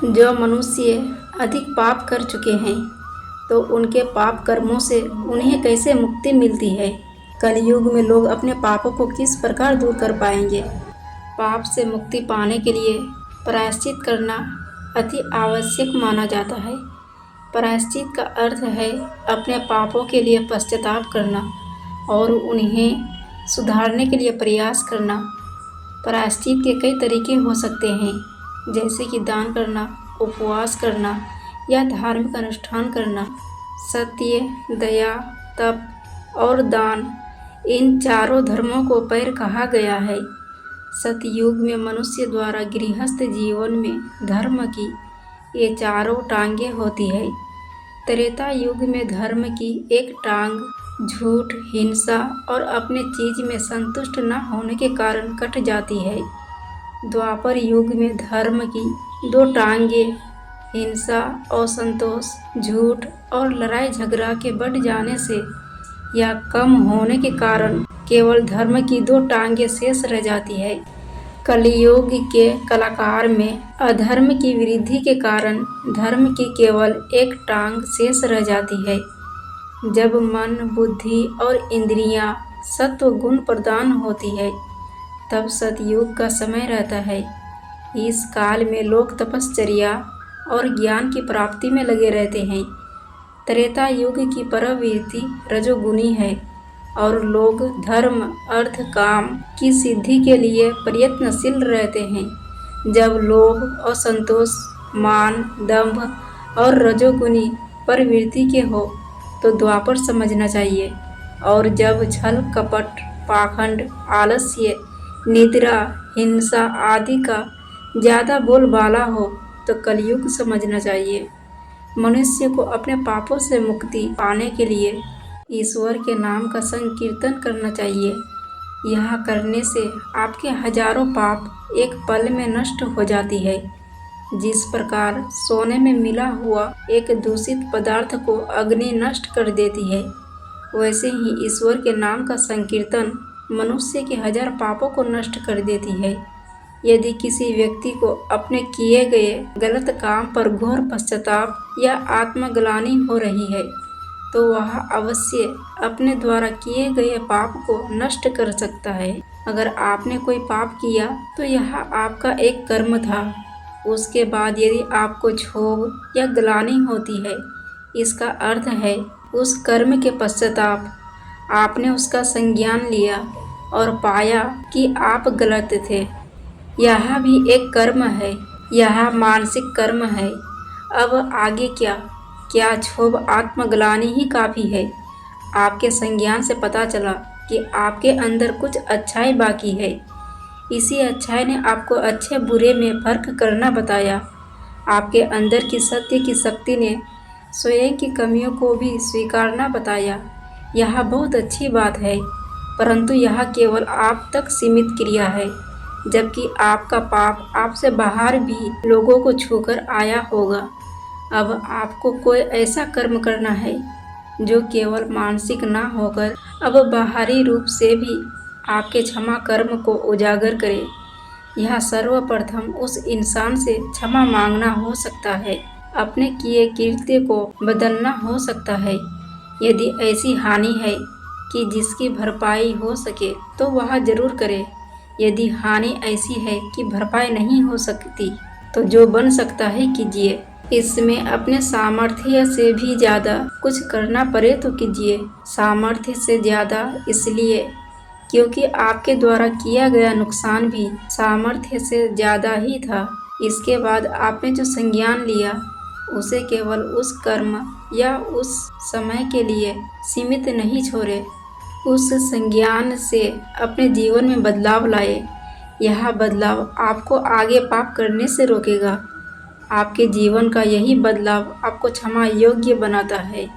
जो मनुष्य अधिक पाप कर चुके हैं तो उनके पाप कर्मों से उन्हें कैसे मुक्ति मिलती है। कलयुग में लोग अपने पापों को किस प्रकार दूर कर पाएंगे। पाप से मुक्ति पाने के लिए प्रायश्चित करना अति आवश्यक माना जाता है। प्रायश्चित का अर्थ है अपने पापों के लिए पश्चाताप करना और उन्हें सुधारने के लिए प्रयास करना। प्रायश्चित के कई तरीके हो सकते हैं, जैसे कि दान करना, उपवास करना या धार्मिक अनुष्ठान करना। सत्य, दया, तप और दान, इन चारों धर्मों को पैर कहा गया है। सतयुग में मनुष्य द्वारा गृहस्थ जीवन में धर्म की ये चारों टांगें होती है। त्रेता युग में धर्म की एक टांग झूठ, हिंसा और अपने चीज में संतुष्ट न होने के कारण कट जाती है। द्वापर युग में धर्म की दो टांगें हिंसा, असंतोष, झूठ और लड़ाई झगड़ा के बढ़ जाने से या कम होने के कारण केवल धर्म की दो टांगें शेष रह जाती है। कलयुग के कलाकार में अधर्म की वृद्धि के कारण धर्म की केवल एक टांग शेष रह जाती है। जब मन, बुद्धि और इंद्रियां सत्व गुण प्रदान होती है तब सतयुग का समय रहता है। इस काल में लोग तपश्चर्या और ज्ञान की प्राप्ति में लगे रहते हैं। त्रेता युग की प्रवृत्ति रजोगुनी है और लोग धर्म, अर्थ, काम की सिद्धि के लिए प्रयत्नशील रहते हैं। जब लोभ, असंतोष, मान, दंभ और रजोगुनी प्रवृत्ति के हो तो द्वापर समझना चाहिए, और जब छल, कपट, पाखंड, आलस्य, निद्रा, हिंसा आदि का ज़्यादा बोलबाला हो तो कलयुग समझना चाहिए। मनुष्य को अपने पापों से मुक्ति पाने के लिए ईश्वर के नाम का संकीर्तन करना चाहिए। यह करने से आपके हजारों पाप एक पल में नष्ट हो जाती है। जिस प्रकार सोने में मिला हुआ एक दूषित पदार्थ को अग्नि नष्ट कर देती है, वैसे ही ईश्वर के नाम का संकीर्तन मनुष्य के हजार पापों को नष्ट कर देती है। यदि किसी व्यक्ति को अपने किए गए गलत काम पर घोर पश्चाताप या आत्मग्लानि हो रही है तो वह अवश्य अपने द्वारा किए गए पाप को नष्ट कर सकता है। अगर आपने कोई पाप किया तो यह आपका एक कर्म था। उसके बाद यदि आपको क्षोभ या ग्लानि होती है, इसका अर्थ है उस कर्म के पश्चाताप। आपने उसका संज्ञान लिया और पाया कि आप गलत थे। यह भी एक कर्म है, यह मानसिक कर्म है। अब आगे क्या क्षोभ, आत्मग्लानि ही काफ़ी है। आपके संज्ञान से पता चला कि आपके अंदर कुछ अच्छाई बाकी है। इसी अच्छाई ने आपको अच्छे बुरे में फर्क करना बताया। आपके अंदर की सत्य की शक्ति ने स्वयं की कमियों को भी स्वीकारना बताया। यह बहुत अच्छी बात है, परंतु यह केवल आप तक सीमित क्रिया है, जबकि आपका पाप आपसे बाहर भी लोगों को छूकर आया होगा। अब आपको कोई ऐसा कर्म करना है जो केवल मानसिक ना होकर अब बाहरी रूप से भी आपके क्षमा कर्म को उजागर करे। यह सर्वप्रथम उस इंसान से क्षमा मांगना हो सकता है, अपने किए कृत्य को बदलना हो सकता है। यदि ऐसी हानि है कि जिसकी भरपाई हो सके तो वह जरूर करे। यदि हानि ऐसी है कि भरपाई नहीं हो सकती तो जो बन सकता है कीजिए। इसमें अपने सामर्थ्य से भी ज़्यादा कुछ करना पड़े तो कीजिए। सामर्थ्य से ज़्यादा इसलिए क्योंकि आपके द्वारा किया गया नुकसान भी सामर्थ्य से ज़्यादा ही था। इसके बाद आपने जो संज्ञान लिया उसे केवल उस कर्म या उस समय के लिए सीमित नहीं छोड़े। उस संज्ञान से अपने जीवन में बदलाव लाए। यह बदलाव आपको आगे पाप करने से रोकेगा। आपके जीवन का यही बदलाव आपको क्षमा योग्य बनाता है।